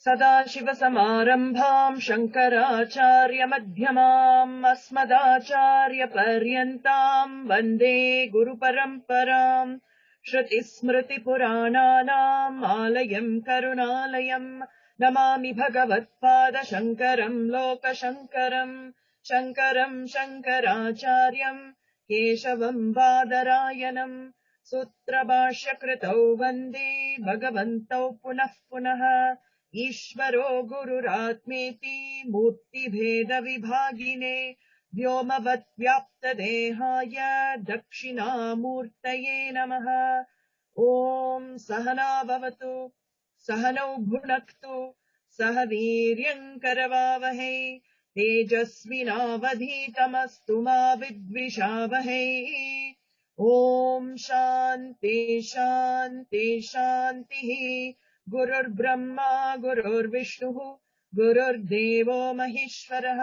सदाशिवसमारम्भाम् शङ्कराचार्यमध्यमाम् अस्मदाचार्यपर्यन्ताम् वन्दे गुरुपरम्पराम् श्रुतिस्मृतिपुराणानाम् आलयम् करुणालयम् नमामि भगवत्पादशङ्करम् लोकशङ्करम् शङ्करम् शङ्कराचार्यम् केशवम् बादरायणम् सूत्रभाष्यकृतौ वन्दे भगवन्तौ पुनः पुनः ईश्वरो गुरुरात्मेति मूर्तिभेदविभागिने व्योमवद्व्याप्तदेहाय दक्षिणामूर्तये नमः। ॐ सहना भवतु सहनौ भुनक्तु सह वीर्यम् करवावहै तेजस्विनावधीतमस्तु मा विद्विषावहै। ॐ शान्ति शान्ति शान्तिः। गुरुर्ब्रह्मा गुरुर्विष्णुः गुरुर्देवो महेश्वरः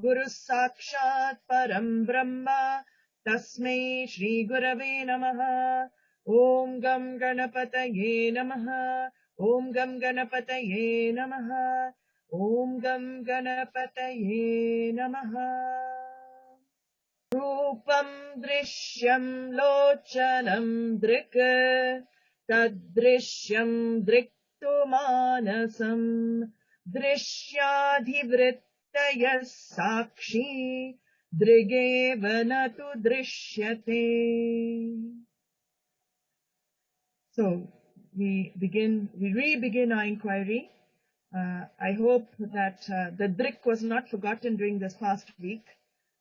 गुरुः साक्षात् परम् ब्रह्म तस्मै श्रीगुरवे नमः। ॐ गं गणपतये नमः। ॐ गं गणपतये नमः। ॐ गं गणपतये नमः। रूपम् दृश्यम् लोचनम् दृक् तद्दृश्यम् दृक्तु मानसम् दृश्याधिवृत्तयः साक्षी दृगेव न तु दृश्यते. So we re-begin our inquiry. I hope that the drik was not forgotten during this past week.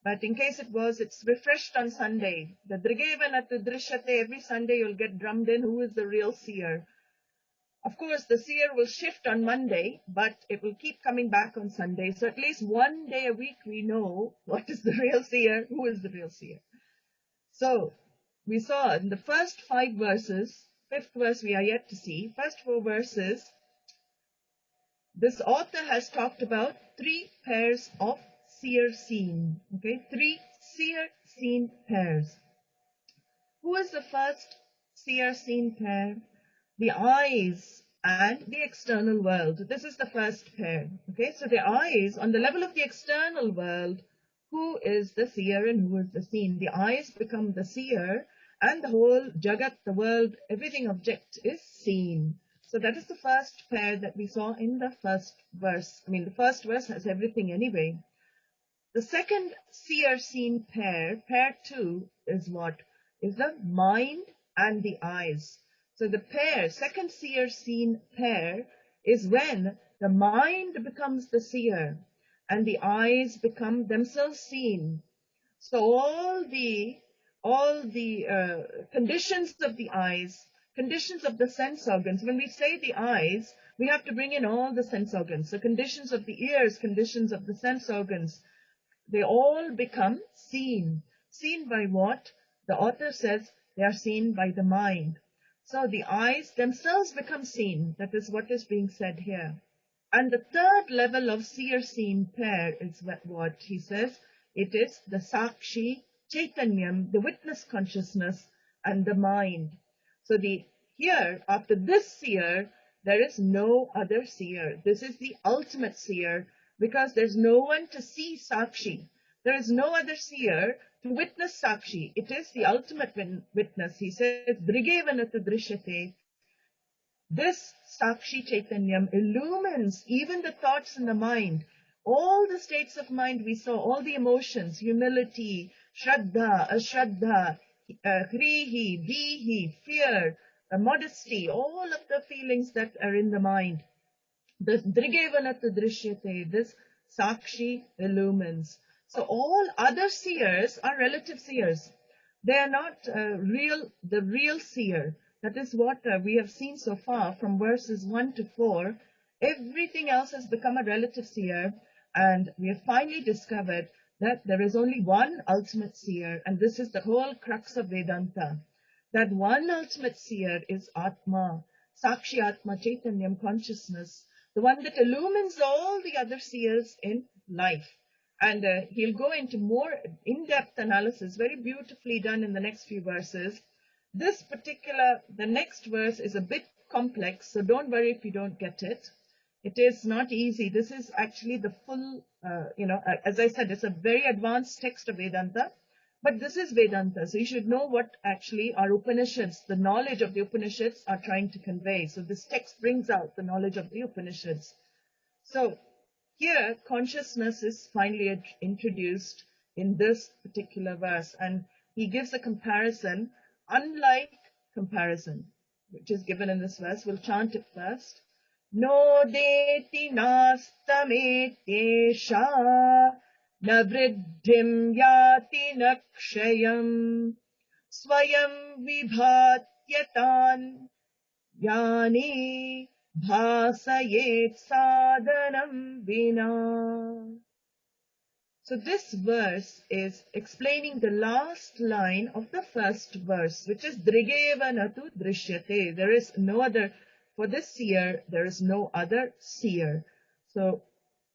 But in case it was, it's refreshed on Sunday. The Drigevanatu Drishyate, every Sunday you'll get drummed in who is the real seer. Of course, the seer will shift on Monday, but it will keep coming back on Sunday. So at least one day a week we know what is the real seer, who is the real seer. So we saw in the first 5 verses, 5th verse we are yet to see, first 4 verses, this author has talked about 3 pairs of seer seen. Okay, 3 seer seen pairs. Who is the first seer seen pair? The eyes and the external world. This is the first pair. Okay, so the eyes, on the level of the external world, who is the seer and who is the seen? The eyes become the seer and the whole jagat, the world, everything object is seen. So that is the first pair that we saw in the first verse. I mean, the first verse has everything anyway. The second seer-seen pair, pair 2, is what? Is the mind and the eyes. So the pair, second seer-seen pair, is when the mind becomes the seer and the eyes become themselves seen. So all the conditions of the eyes, conditions of the sense organs, when we say the eyes, we have to bring in all the sense organs. So conditions of the ears, conditions of the sense organs, they all become seen. Seen by what? The author says they are seen by the mind. So the eyes themselves become seen. That is what is being said here. And the third level of seer-seen pair is what he says. It is the Sakshi, Chaitanyam, the witness consciousness, and the mind. So here, after this seer, there is no other seer. This is the ultimate seer, because there's no one to see Sakshi. There is no other seer to witness Sakshi. It is the ultimate witness. He says, Drigevanatu Drishyate. This Sakshi Chaitanyam illumines even the thoughts in the mind. All the states of mind we saw, all the emotions, humility, Shraddha, Ashraddha, Hrihi, Vihi, fear, modesty, all of the feelings that are in the mind. The Drigevanatu Drishyate, this Sakshi illumines. So all other seers are relative seers. They are not the real seer. That is what we have seen so far from verses 1 to 4. Everything else has become a relative seer, and we have finally discovered that there is only one ultimate seer, and this is the whole crux of Vedanta. That one ultimate seer is Atma, Sakshi Atma, Chaitanyam, consciousness, the one that illumines all the other seers in life. And he'll go into more in-depth analysis, very beautifully done in the next few verses. The next verse is a bit complex, so don't worry if you don't get it. It is not easy. This is actually the full, as I said, it's a very advanced text of Vedanta, but this is Vedanta, so you should know what actually our Upanishads, the knowledge of the Upanishads are trying to convey. So this text brings out the knowledge of the Upanishads. So here, consciousness is finally introduced in this particular verse, and he gives a comparison, unlike comparison, which is given in this verse. We'll chant it first. No deti nastametesha na vriddhim yati na kshayam swayam vibhatyatan yani bhasayet sadhanam vina. So this verse is explaining the last line of the first verse, which is Drigeva natu drishyate. There is no other, for this seer, there is no other seer. So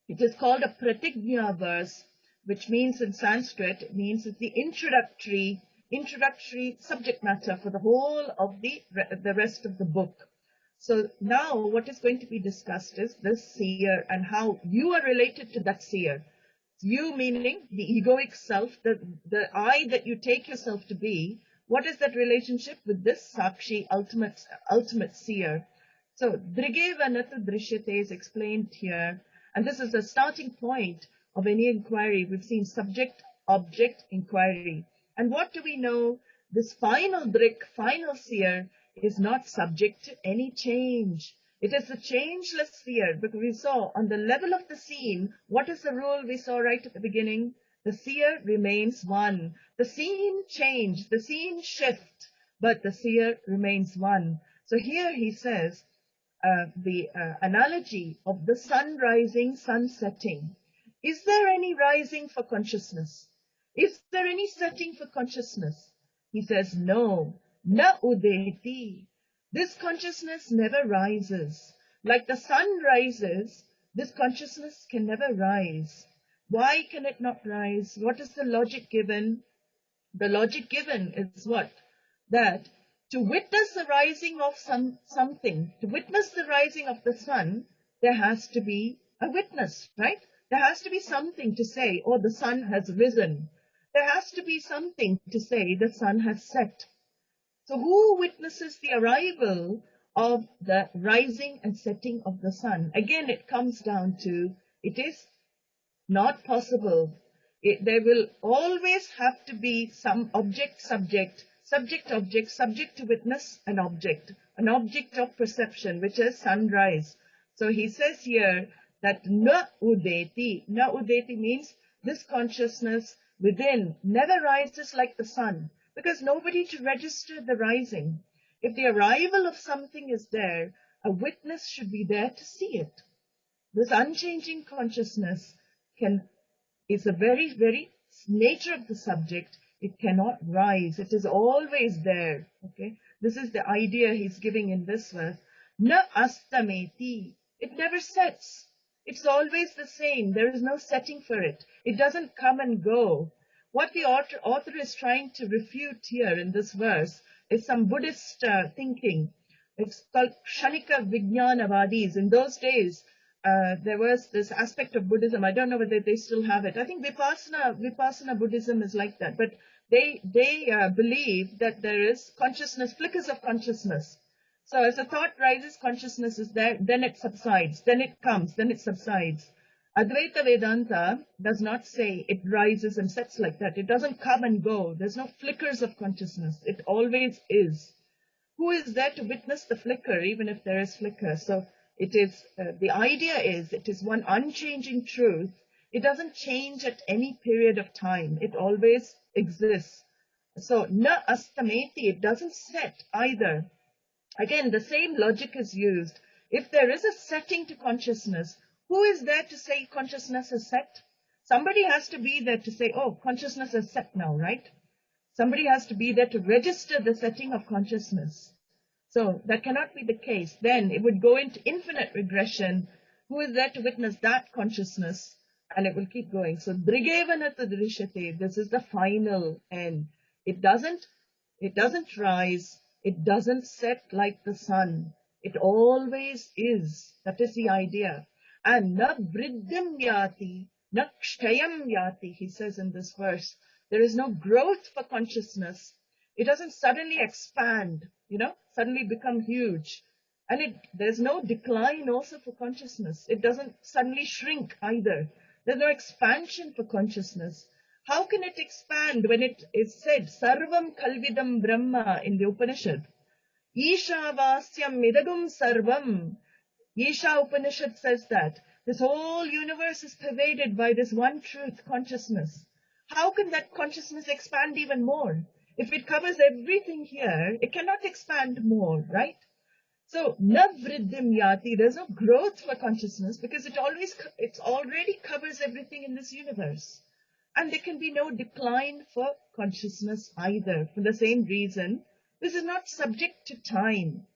it is called a pratignya verse, which means in Sanskrit, it means it's the introductory subject matter for the whole of the rest of the book. So now what is going to be discussed is this seer and how you are related to that seer. You meaning the egoic self, the I that you take yourself to be. What is that relationship with this Sakshi, ultimate seer? So Drigeva natu drishyate is explained here, and this is the starting point of any inquiry. We've seen subject, object, inquiry. And what do we know? This final Drik, final seer, is not subject to any change. It is the changeless seer, because we saw on the level of the scene, what is the rule we saw right at the beginning? The seer remains one. The scene change, the scene shift, but the seer remains one. So here he says the analogy of the sun rising, sun setting. Is there any rising for consciousness? Is there any setting for consciousness? He says, no, na udeti. This consciousness never rises. Like the sun rises, this consciousness can never rise. Why can it not rise? What is the logic given? The logic given is what? That to witness the rising of something, to witness the rising of the sun, there has to be a witness, right? There has to be something to say, oh, the sun has risen. There has to be something to say the sun has set. So who witnesses the arrival of the rising and setting of the sun? Again, it comes down to, it is not possible. There will always have to be some object, subject, object, subject to witness an object of perception, which is sunrise. So he says here that na udeti means this consciousness within never rises like the sun, because nobody to register the rising. If the arrival of something is there, a witness should be there to see it. This unchanging consciousness is the very, very nature of the subject. It cannot rise. It is always there. Okay, this is the idea he's giving in this verse. Na astameti. It never sets. It's always the same. There is no setting for it. It doesn't come and go. What the author is trying to refute here in this verse is some Buddhist thinking. It's called Kshanika Vijnanavadis. In those days, there was this aspect of Buddhism. I don't know whether they still have it. I think Vipassana Buddhism is like that. But they believe that there is consciousness, flickers of consciousness. So as a thought rises, consciousness is there, then it subsides, then it comes, then it subsides. Advaita Vedanta does not say it rises and sets like that. It doesn't come and go. There's no flickers of consciousness. It always is. Who is there to witness the flicker, even if there is flicker? So it is, the idea is, it is one unchanging truth. It doesn't change at any period of time. It always exists. So na astameti, it doesn't set either. Again, the same logic is used. If there is a setting to consciousness, who is there to say consciousness is set? Somebody has to be there to say, oh, consciousness is set now, right? Somebody has to be there to register the setting of consciousness. So that cannot be the case. Then it would go into infinite regression. Who is there to witness that consciousness? And it will keep going. So Drigevanata Drishyate, this is the final end. It doesn't rise, it doesn't set like the sun. It always is. That is the idea. And na vriddhim yati, na kshayam yati, he says in this verse. There is no growth for consciousness. It doesn't suddenly expand, suddenly become huge. And there's no decline also for consciousness. It doesn't suddenly shrink either. There's no expansion for consciousness. How can it expand when it is said, Sarvam Kalvidam Brahma in the Upanishad? Ishavasyam Midagum Sarvam. Isha Upanishad says that. This whole universe is pervaded by this one truth, consciousness. How can that consciousness expand even more? If it covers everything here, it cannot expand more, right? So, navriddhim yati, there's no growth for consciousness because it already covers everything in this universe. And there can be no decline for consciousness either. For the same reason, this is not subject to time.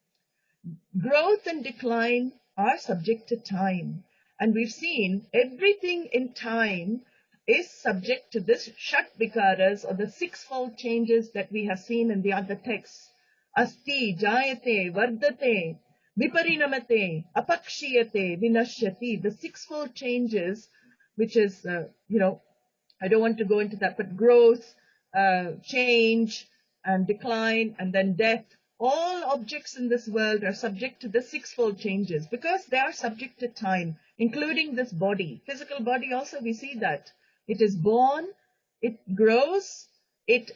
Growth and decline are subject to time. And we've seen everything in time is subject to this shat vikaras, or the sixfold changes that we have seen in the other texts. Asti, jayate, vardate, viparinamate, apakshiyate, vinashyati. The sixfold changes, which is, I don't want to go into that, but growth, change, and decline, and then death. All objects in this world are subject to the sixfold changes because they are subject to time, including this body. Physical body also, we see that. It is born, it grows, it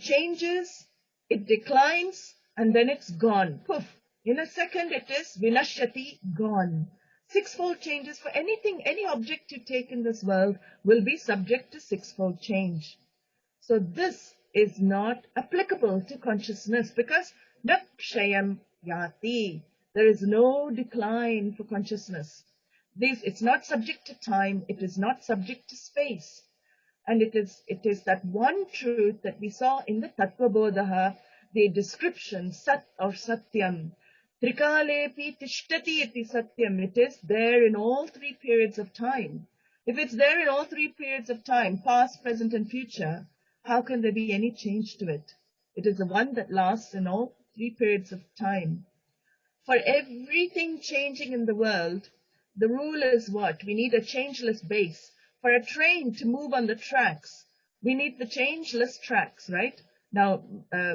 changes, it declines, and then it's gone. Poof. In a second, it is vinashyati, gone. Sixfold changes for anything, any object you take in this world will be subject to sixfold change. So this is not applicable to consciousness because nakshayam yati. There is no decline for consciousness. It's not subject to time. It is not subject to space. And it is that one truth that we saw in the Tattvabodha, the description, Sat or Satyam. Trikalepi tishtati iti Satyam. It is there in all three periods of time. If it's there in all three periods of time, past, present, and future, how can there be any change to it? It is the one that lasts in all three periods of time. For everything changing in the world, the rule is what? We need a changeless base. For a train to move on the tracks, we need the changeless tracks, right? Now,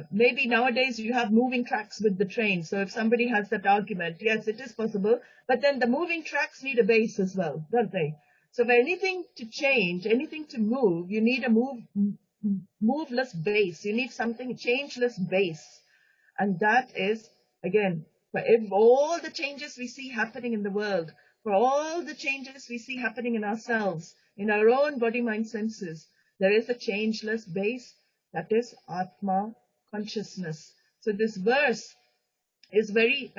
maybe nowadays you have moving tracks with the train. So if somebody has that argument, yes, it is possible. But then the moving tracks need a base as well, don't they? So for anything to change, anything to move, you need a moveless base. You need something changeless base. And that is, again, for all the changes we see happening in the world, for all the changes we see happening in ourselves, in our own body, mind, senses, there is a changeless base, that is Atma, consciousness. So this verse is very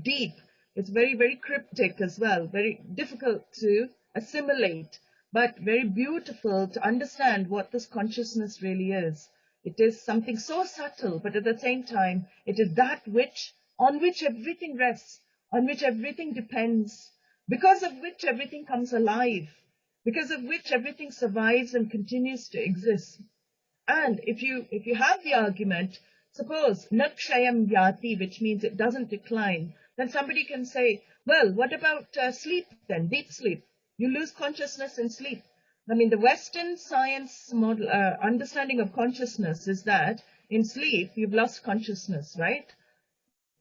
deep. It's very, very cryptic as well, very difficult to assimilate, but very beautiful to understand what this consciousness really is. It is something so subtle, but at the same time, it is that on which everything rests, on which everything depends, because of which everything comes alive, because of which everything survives and continues to exist. And if you have the argument, suppose nakshayam yati, which means it doesn't decline, then somebody can say, well, what about sleep then, deep sleep? You lose consciousness in sleep. I mean, the Western science model, understanding of consciousness is that in sleep, you've lost consciousness, right?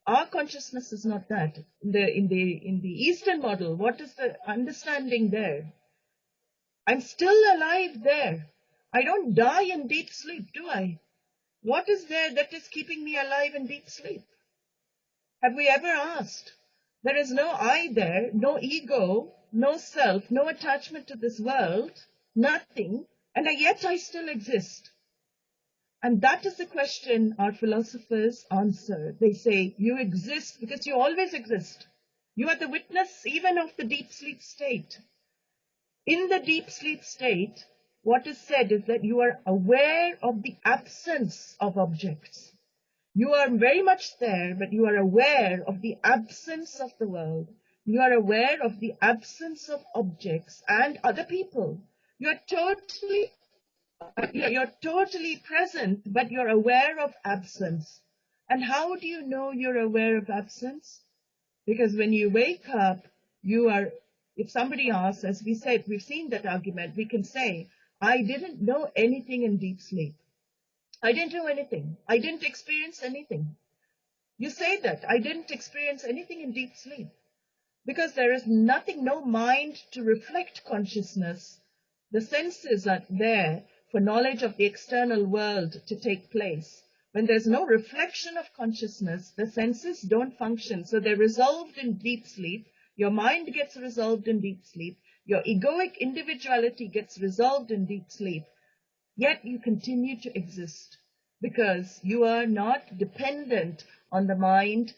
Our consciousness is not that. In the Eastern model, what is the understanding there? I'm still alive there. I don't die in deep sleep, do I? What is there that is keeping me alive in deep sleep? Have we ever asked? There is no I there, no ego, no self, no attachment to this world, nothing, and yet I still exist. And that is the question our philosophers answer. They say, you exist because you always exist. You are the witness even of the deep sleep state. In the deep sleep state, what is said is that you are aware of the absence of objects. You are very much there, but you are aware of the absence of the world. You are aware of the absence of objects and other people. You're totally present, but you're aware of absence. And how do you know you're aware of absence? Because when you wake up, if somebody asks, as we said, we've seen that argument, we can say, I didn't know anything in deep sleep. I didn't know anything. I didn't experience anything. You say that, I didn't experience anything in deep sleep. Because there is nothing, no mind to reflect consciousness. The senses are there for knowledge of the external world to take place. When there's no reflection of consciousness, the senses don't function. So they're resolved in deep sleep. Your mind gets resolved in deep sleep. Your egoic individuality gets resolved in deep sleep. Yet you continue to exist because you are not dependent on the mind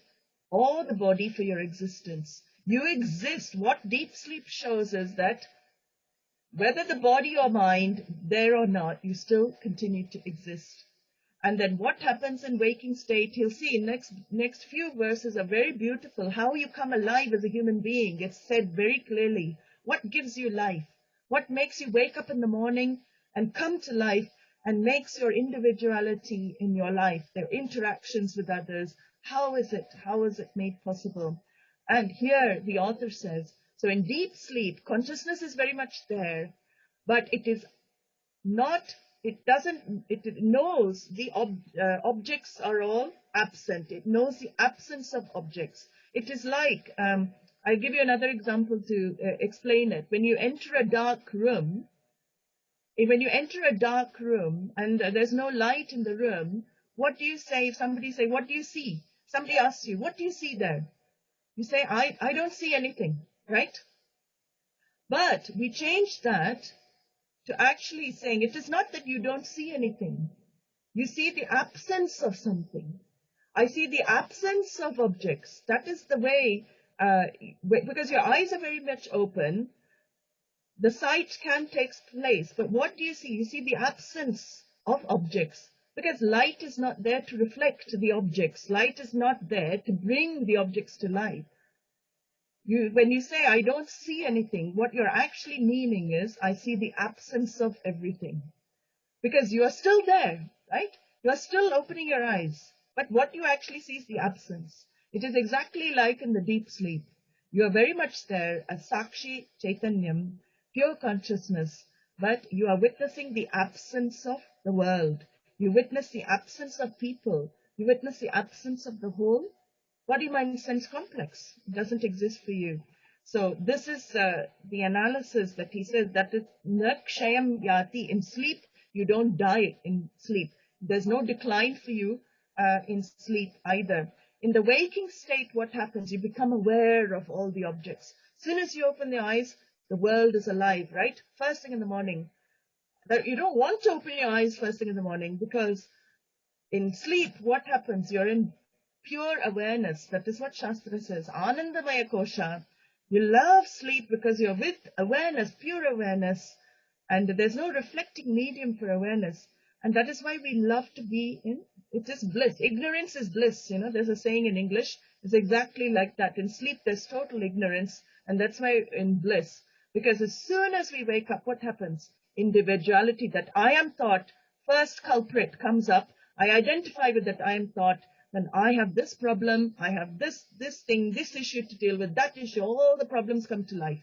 or the body for your existence. You exist. What deep sleep shows is that whether the body or mind, there or not, you still continue to exist. And then what happens in waking state, you'll see next few verses are very beautiful. How you come alive as a human being, it's said very clearly. What gives you life? What makes you wake up in the morning and come to life and makes your individuality in your life, their interactions with others? How is it made possible? And here the author says, so in deep sleep, consciousness is very much there, but it is not, it knows the objects are all absent. It knows the absence of objects. It is like, I'll give you another example to explain it. When you enter a dark room, and there's no light in the room, what do you say if somebody say, what do you see? Somebody asks you, what do you see there? You say, I don't see anything, right? But we changed that to actually saying, it is not that you don't see anything. You see the absence of something. I see the absence of objects. That is the way, because your eyes are very much open, the sight can take place. But what do you see? You see the absence of objects. Because light is not there to reflect the objects. Light is not there to bring the objects to life. When you say, I don't see anything, what you're actually meaning is, I see the absence of everything. Because you are still there, right? You are still opening your eyes. But what you actually see is the absence. It is exactly like in the deep sleep. You are very much there as Sakshi Chaitanyam, pure consciousness, but you are witnessing the absence of the world. You witness the absence of people. You witness the absence of the whole body, mind, sense complex. It doesn't exist for you. So this is the analysis that he says, that is nakshayam yati. In sleep, you don't die in sleep. There's no decline for you in sleep either. In the waking state, what happens? You become aware of all the objects. As soon as you open the eyes, the world is alive, right? First thing in the morning. You don't want to open your eyes first thing in the morning, because in sleep, what happens? You're in pure awareness. That is what Shastra says. Anandamaya kosha. You love sleep because you're with awareness, pure awareness, and there's no reflecting medium for awareness. And that is why we love to be in, it is bliss. Ignorance is bliss. You know, there's a saying in English. It's exactly like that. In sleep, there's total ignorance, and that's why in bliss. Because as soon as we wake up, what happens? Individuality, that I am thought, first culprit comes up. I identify with that I am thought. Then I have this problem, I have this thing, this issue to deal with, that issue, all the problems come to life.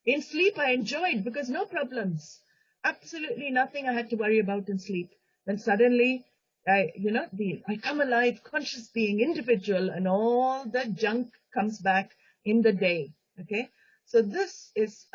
In sleep, I enjoyed because no problems. Absolutely nothing I had to worry about in sleep. Then suddenly, I come alive, conscious being, individual, and all the junk comes back in the day. Okay? So this is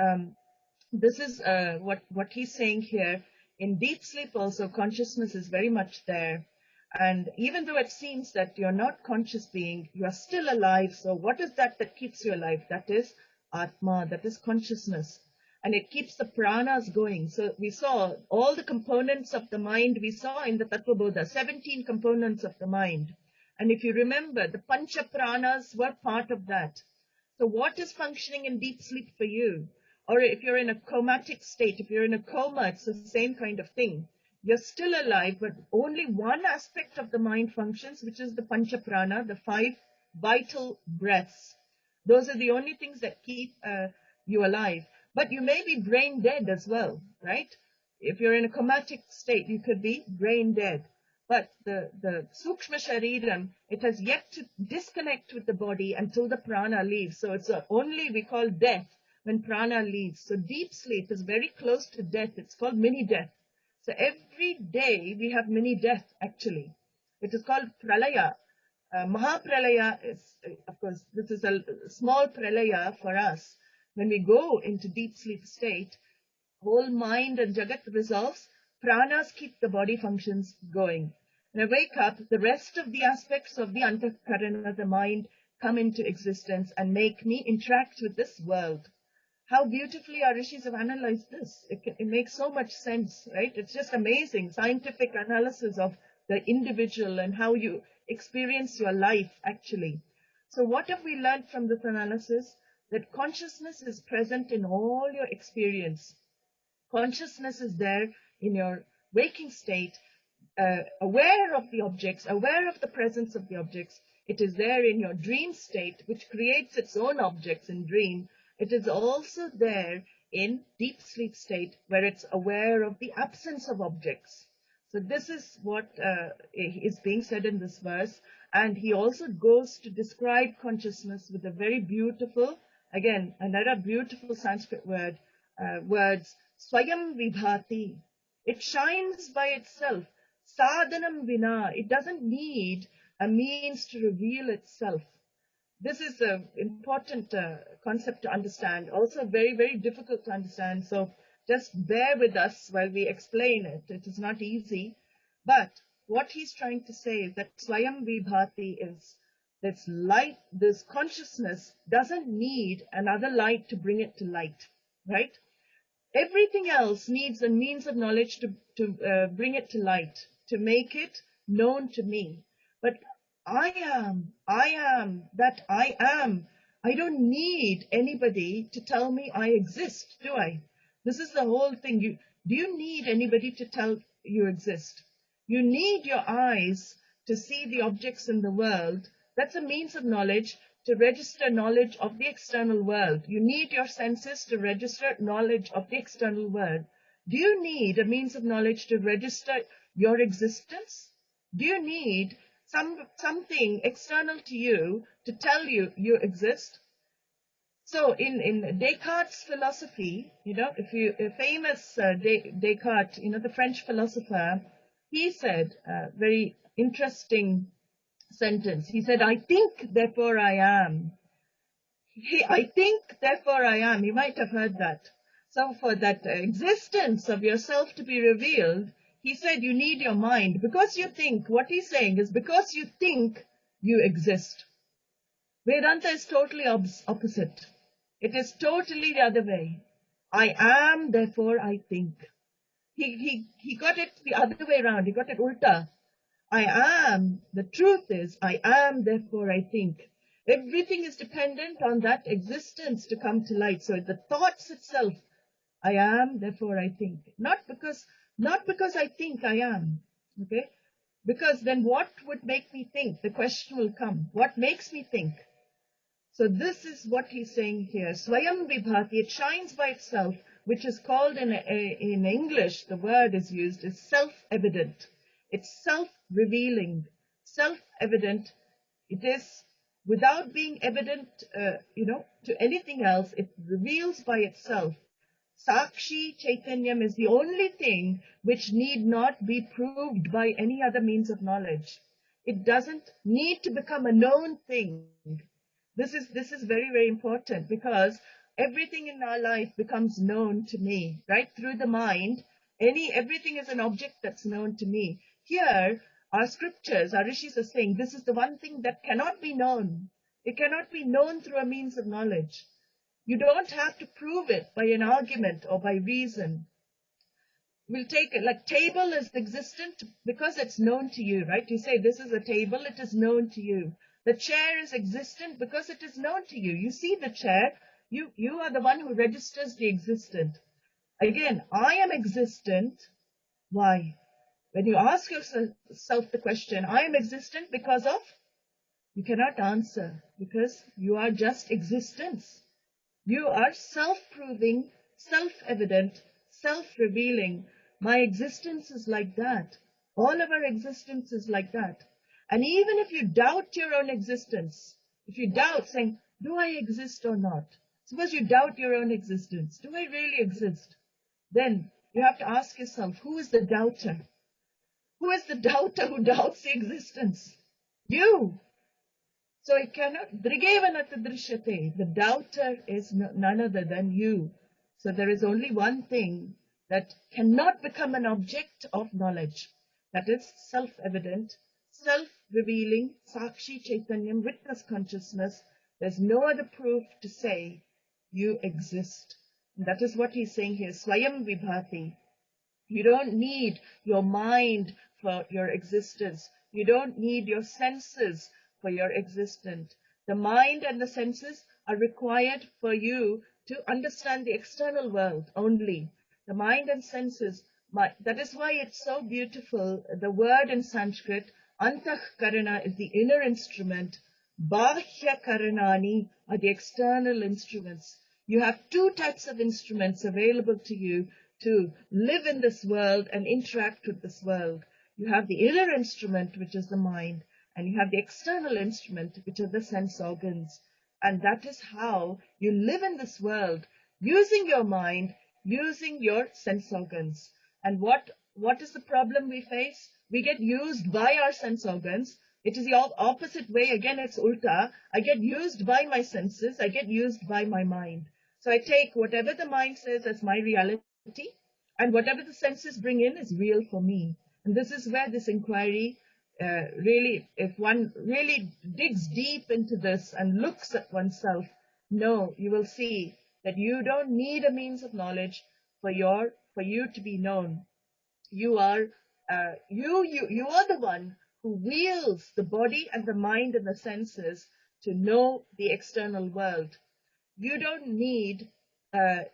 what he's saying here. In deep sleep also, consciousness is very much there. And even though it seems that you're not conscious being, you are still alive. So what is that keeps you alive? That is Atma, that is consciousness. And it keeps the pranas going. So we saw all the components of the mind. We saw in the Tattvabodha, 17 components of the mind. And if you remember, the Pancha Pranas were part of that. So what is functioning in deep sleep for you? Or if you're in a comatic state, if you're in a coma, it's the same kind of thing. You're still alive, but only one aspect of the mind functions, which is the Pancha Prana, the 5 vital breaths. Those are the only things that keep you alive. But you may be brain dead as well, right? If you're in a comatic state, you could be brain dead. But the Sukshma Shariram, it has yet to disconnect with the body until the prana leaves. So it's only, we call death, when prana leaves. So deep sleep is very close to death. It's called mini-death. So every day we have mini-death, actually. It is called pralaya. Mahapralaya is, of course, this is a small pralaya for us. When we go into deep sleep state, whole mind and jagat resolves, pranas keep the body functions going. When I wake up, the rest of the aspects of the antakarana, the mind, come into existence and make me interact with this world. How beautifully our rishis have analyzed this. It makes so much sense, right? It's just amazing, scientific analysis of the individual and how you experience your life, actually. So what have we learned from this analysis? That consciousness is present in all your experience. Consciousness is there in your waking state, aware of the objects, aware of the presence of the objects. It is there in your dream state, which creates its own objects in dream. It is also there in deep sleep state, where it's aware of the absence of objects. So this is what is being said in this verse. And he also goes to describe consciousness with a very beautiful, again, another beautiful Sanskrit words, Swayam Vibhati. It shines by itself. Sadhanam Vina. It doesn't need a means to reveal itself. This is an important concept to understand. Also very, very difficult to understand. So just bear with us while we explain it. It is not easy. But what he's trying to say is that Swayam Vibhati is this light, this consciousness doesn't need another light to bring it to light, right? Everything else needs a means of knowledge to bring it to light, to make it known to me. But I am, that I am. I don't need anybody to tell me I exist, do I? This is the whole thing. Do you need anybody to tell you exist? You need your eyes to see the objects in the world. That's a means of knowledge to register knowledge of the external world. You need your senses to register knowledge of the external world. Do you need a means of knowledge to register your existence? Do you need something external to you to tell you you exist? So in Descartes' philosophy, a famous Descartes, the French philosopher, he said a very interesting sentence. He said, I think, therefore I am. I think, therefore I am. You might have heard that. So for that existence of yourself to be revealed, he said you need your mind. Because you think, what he's saying is because you think, you exist. Vedānta is totally opposite. It is totally the other way. I am, therefore I think. He got it the other way around. He got it ulta. I am. The truth is, I am, therefore I think. Everything is dependent on that existence to come to light. So the thoughts itself, I am, therefore I think. Not because I think I am. Okay? Because then what would make me think? The question will come. What makes me think? So this is what he's saying here. Swayam Vibhati, it shines by itself, which is called in English, the word is used, is self-evident. It's self-revealing, self-evident. It is, without being evident, to anything else, it reveals by itself. Sakshi Chaitanyam is the only thing which need not be proved by any other means of knowledge. It doesn't need to become a known thing. This is very, very important, because everything in our life becomes known to me, right? Through the mind, everything is an object that's known to me. Here, our scriptures, our rishis are saying, this is the one thing that cannot be known. It cannot be known through a means of knowledge. You don't have to prove it by an argument or by reason. We'll take it, like table is existent because it's known to you, right? You say this is a table, it is known to you. The chair is existent because it is known to you. You see the chair, you are the one who registers the existent. Again, I am existent. Why? When you ask yourself the question, I am existent because of You cannot answer because you are just existence. You are self-proving, self-evident, self-revealing. My existence is like that. All of our existence is like that. And even if you doubt your own existence, if you doubt saying, do I exist or not? Suppose you doubt your own existence. Do I really exist? Then you have to ask yourself, who is the doubter? Who is the doubter who doubts the existence? You. So it cannot, Drig-Drishya, the doubter is none other than you. So there is only one thing that cannot become an object of knowledge. That is self-evident, self-revealing, Sakshi Chaitanyam, witness consciousness. There's no other proof to say you exist. And that is what he's saying here, Swayam Vibhati. You don't need your mind for your existence. You don't need your senses for your existence. The mind and the senses are required for you to understand the external world only. The mind and senses, that is why it's so beautiful. The word in Sanskrit, Antah-karana, is the inner instrument. Bahya-karanani are the external instruments. You have two types of instruments available to you to live in this world and interact with this world. You have the inner instrument, which is the mind, and you have the external instrument, which are the sense organs. And that is how you live in this world, using your mind, using your sense organs. And what is the problem we face? We get used by our sense organs. It is the opposite way. Again, it's ulta. I get used by my senses. I get used by my mind. So I take whatever the mind says as my reality, and whatever the senses bring in is real for me. And this is where this inquiry really, if one really digs deep into this and looks at oneself, no, you will see that you don't need a means of knowledge for you to be known. You are you are the one who wields the body and the mind and the senses to know the external world. You don't need that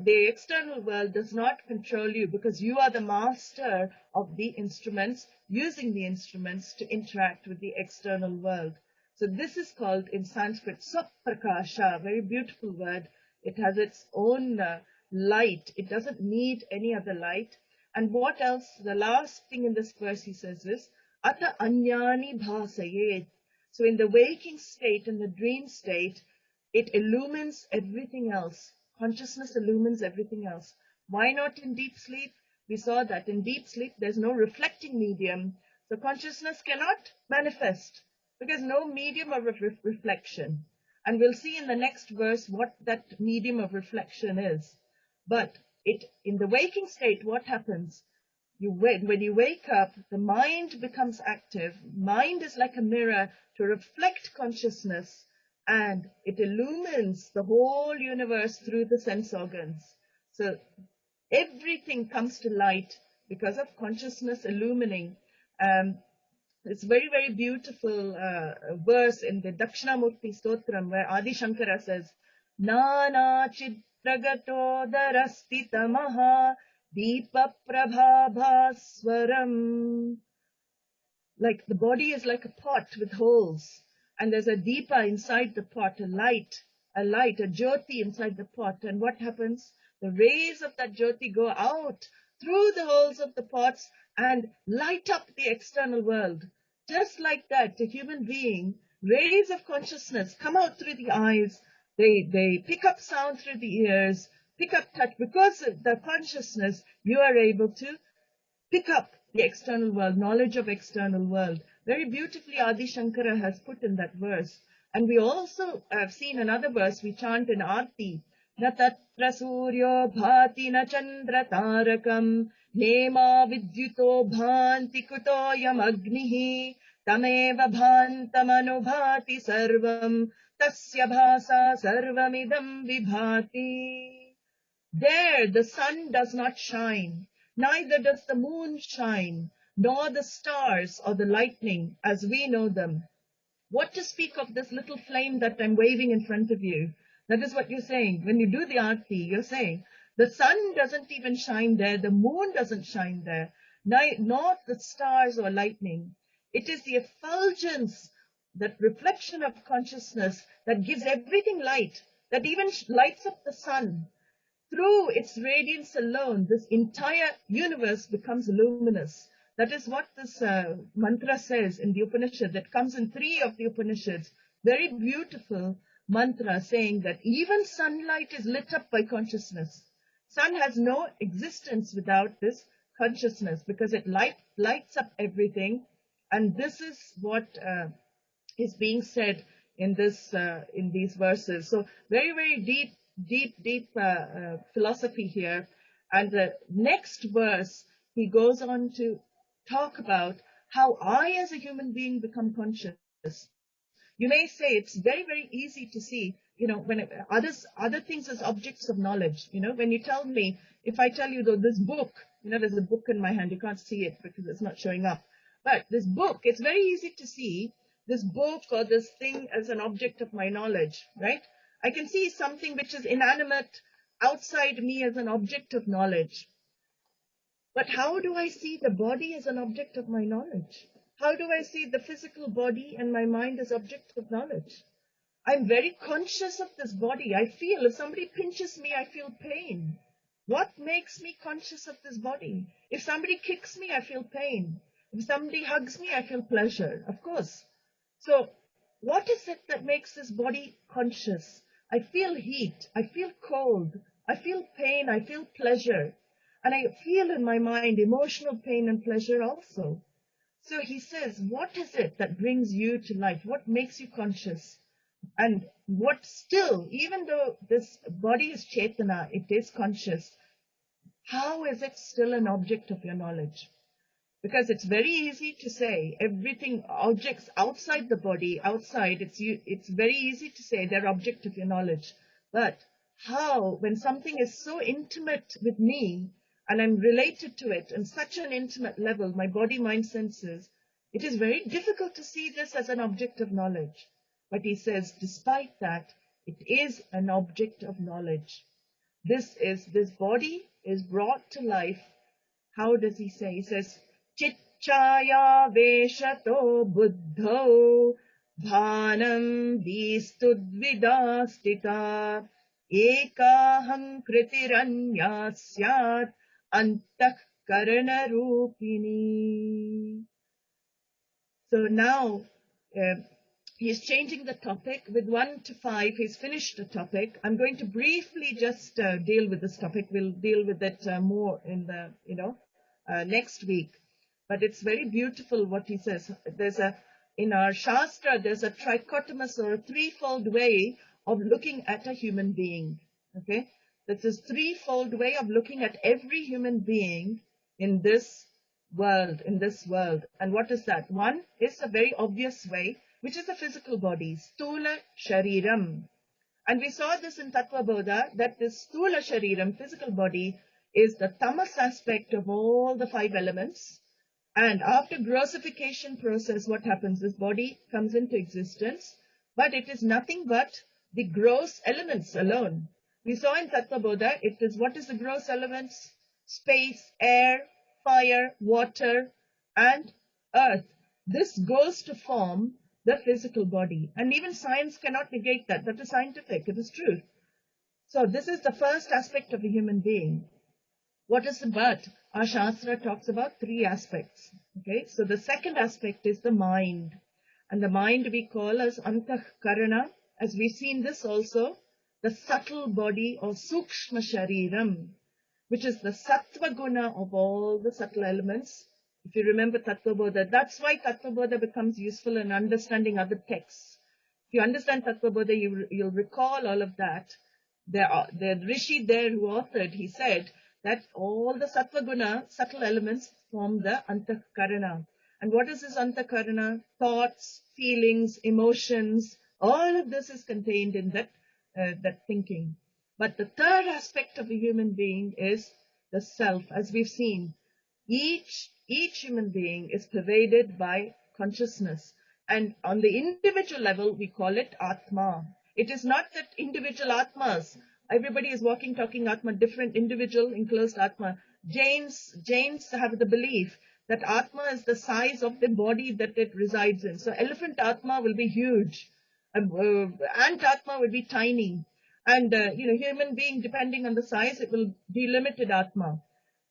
the external world does not control you, because you are the master of the instruments, using the instruments to interact with the external world. So this is called in Sanskrit Saprakasha, very beautiful word. It has its own light. It doesn't need any other light. And what else? The last thing in this verse he says is Ata Anyani Bhasayet. So in the waking state, in the dream state, it illumines everything else. Consciousness illumines everything else. Why not in deep sleep? We saw that in deep sleep there's no reflecting medium. So consciousness cannot manifest because no medium of reflection. And we'll see in the next verse what that medium of reflection is. But in the waking state, what happens? When you wake up, the mind becomes active. Mind is like a mirror to reflect consciousness, and it illumines the whole universe through the sense organs. So everything comes to light because of consciousness illumining. It's very, very beautiful verse in the Dakshinamurti Stotram where Adi Shankara says, Nana Chitragato Darastitamaha Dipa-Prabhabhaswaram. Like the body is like a pot with holes, and there's a Dipa inside the pot, a light, a Jyoti inside the pot. And what happens? The rays of that Jyoti go out through the holes of the pots and light up the external world. Just like that, the human being, rays of consciousness come out through the eyes. They pick up sound through the ears, pick up touch. Because of the consciousness, you are able to pick up the external world, knowledge of external world. Very beautifully Adi Shankara has put in that verse. And we also have seen another verse we chant in Aarti. Na tatra suryo bhati na chandra tarakam nema vidyuto bhanti kutoyam agnihi tameva bhantam anubhati sarvam tasya bhasa sarvamidam vibhati. There the sun does not shine, neither does the moon shine, nor the stars or the lightning as we know them. What to speak of this little flame that I'm waving in front of you? That is what you're saying. When you do the aarti, you're saying, the sun doesn't even shine there, the moon doesn't shine there, nor the stars or lightning. It is the effulgence that reflection of consciousness that gives everything light, that even lights up the sun. Through its radiance alone, this entire universe becomes luminous. That is what this mantra says in the Upanishad, that comes in 3 of the Upanishads. Very beautiful mantra saying that even sunlight is lit up by consciousness. Sun has no existence without this consciousness, because it lights up everything. And this is what is being said in these verses. So very, very deep philosophy here. And the next verse, he goes on to talk about how I as a human being become conscious. You may say it's very, very easy to see, when other things as objects of knowledge. When you tell me, if I tell you, though, this book, there's a book in my hand, you can't see it because it's not showing up. But this book, it's very easy to see this book or this thing as an object of my knowledge, right? I can see something which is inanimate outside me as an object of knowledge. But how do I see the body as an object of my knowledge? How do I see the physical body and my mind as objects of knowledge? I'm very conscious of this body. I feel, if somebody pinches me, I feel pain. What makes me conscious of this body? If somebody kicks me, I feel pain. If somebody hugs me, I feel pleasure, of course. So what is it that makes this body conscious? I feel heat, I feel cold, I feel pain, I feel pleasure. And I feel in my mind emotional pain and pleasure also. So he says, what is it that brings you to life? What makes you conscious? And what still, even though this body is Chetana, it is conscious, how is it still an object of your knowledge? Because it's very easy to say everything, objects outside the body, it's very easy to say they're object of your knowledge. But how, when something is so intimate with me, and I'm related to it on such an intimate level, my body, mind, senses, it is very difficult to see this as an object of knowledge. But he says, despite that, it is an object of knowledge. This body is brought to life. How does he say? He says, Chitchaya veshato buddho bhanam vistudvidastita ekaham kritiranya syat antah karana rupini. So now he's changing the topic. With 1 to 5, he's finished the topic. I'm going to briefly just deal with this topic. We'll deal with it more in the, next week. But it's very beautiful what he says. In our Shastra, there's a trichotomous or a threefold way of looking at a human being. Okay? There's this threefold way of looking at every human being in this world. And what is that? One is a very obvious way, which is the physical body, stula shariram. And we saw this in Tattva Bodha, that this stula shariram, physical body, is the tamas aspect of all the 5 elements. And after grossification process, what happens? This body comes into existence, but it is nothing but the gross elements alone. We saw in Tattva Bodha, what is the gross elements? Space, air, fire, water, and earth. This goes to form the physical body. And even science cannot negate that. That is scientific. It is truth. So this is the first aspect of a human being. What is the but? Our Shastra talks about 3 aspects. Okay, so the second aspect is the mind. And the mind we call as antahkarana. As we've seen this also, the subtle body or sukshma shariram, which is the sattva guna of all the subtle elements. If you remember Tattva Bodha, that's why Tattva Bodha becomes useful in understanding other texts. If you understand Tattva Bodha, you'll recall all of that. The Rishi there who authored, he said that all the sattva guna, subtle elements, form the antahkarana. And what is this antahkarana? Thoughts, feelings, emotions, all of this is contained in that thinking. But the third aspect of a human being is the self. As we've seen, each human being is pervaded by consciousness. And on the individual level, we call it Atma. It is not that individual Atmas, everybody is walking, talking Atma, different individual, enclosed Atma. Jains have the belief That Atma is the size of the body that it resides in. So elephant Atma will be huge. Ant Atma will be tiny. And, human being, depending on the size, it will be limited Atma.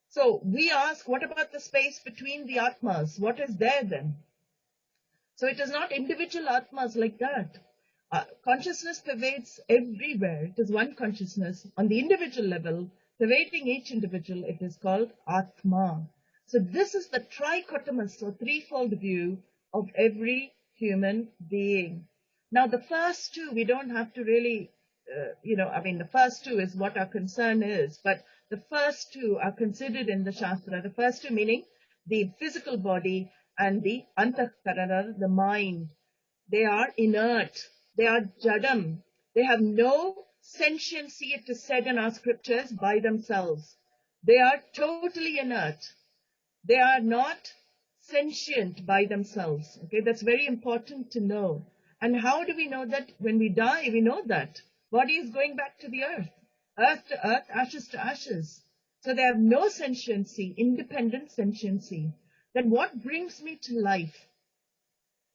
So we ask, what about the space between the Atmas? What is there then? So it is not individual Atmas like that. Consciousness pervades everywhere. It is one consciousness. On the individual level, pervading each individual, it is called Atma. So this is the trichotomous or threefold view of every human being. Now the first two, we don't have to really, the first two is what our concern is, but the first two are considered in the Shastra. The first two meaning the physical body and the antahkarana, the mind. They are inert. They are jadam. They have no sentiency, it is said in our scriptures, by themselves. They are totally inert. They are not sentient by themselves. Okay, that's very important to know. And how do we know that? When we die, we know that. Body is going back to the earth. Earth to earth, ashes to ashes. So they have no sentiency, independent sentiency. Then what brings me to life?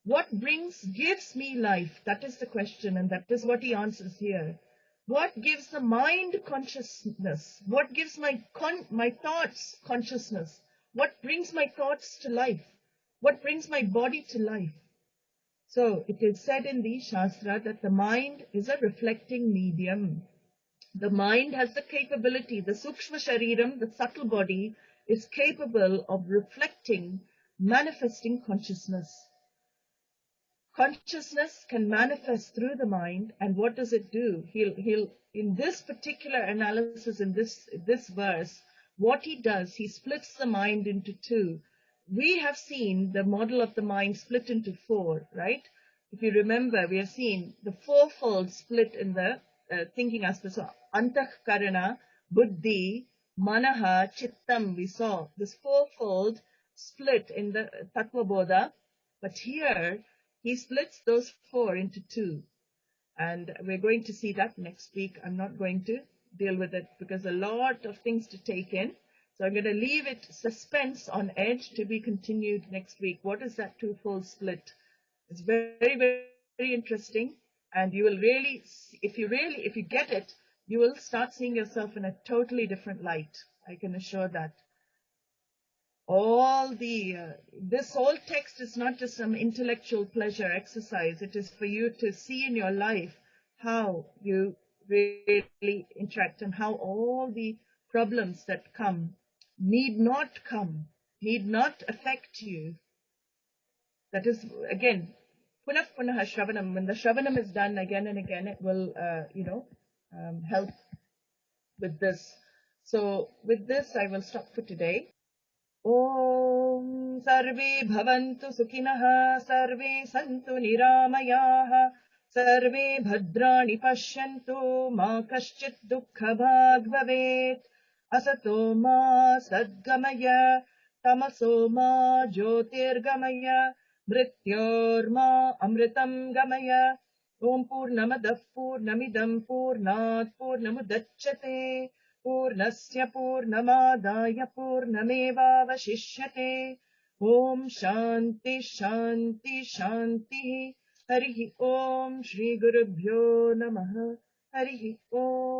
What gives me life? That is the question, and that is what he answers here. What gives the mind consciousness? What gives my thoughts consciousness? What brings my thoughts to life? What brings my body to life? So it is said in the Shastra that the mind is a reflecting medium. The mind has the capability, the Sukshma Shariram, the subtle body, is capable of reflecting, manifesting consciousness. Consciousness can manifest through the mind, and what does it do? He'll in this particular analysis, in this verse, what he does, he splits the mind into two. We have seen the model of the mind split into four, right? If you remember, we have seen the fourfold split in the thinking aspect. So, antahkarana, buddhi, manaha, chittam, we saw this fourfold split in the tattva bodha. But here, he splits those four into two. And we're going to see that next week. I'm not going to deal with it because a lot of things to take in. So I'm going to leave it suspense on edge to be continued next week. What is that twofold split? It's very, very interesting. And you will really, if you get it, you will start seeing yourself in a totally different light. I can assure that. This whole text is not just some intellectual pleasure exercise. It is for you to see in your life how you really interact and how all the problems that need not affect you. That is, again, punah punah shravanam. When the shravanam is done again and again, it will, help with this. So with this, I will stop for today. Om Sarve Bhavantu Sukhinah Sarve Santu Niramayaha Sarve Bhadrani Pashyantu Ma Kaschit Dukkha Bhag Bhavet Asato Ma Sadgamaya Tamaso Ma Jyotirgamaya Mrityor Ma Amritam Gamaya Om Purnamadav Purnamidam Purnat Purnamudachyate Purnasya Purnamadaya Purnamevavashishyate. Om Shanti Shanti Shanti. Harihi Om Shri Gurubhyo Namaha. Harihi Om.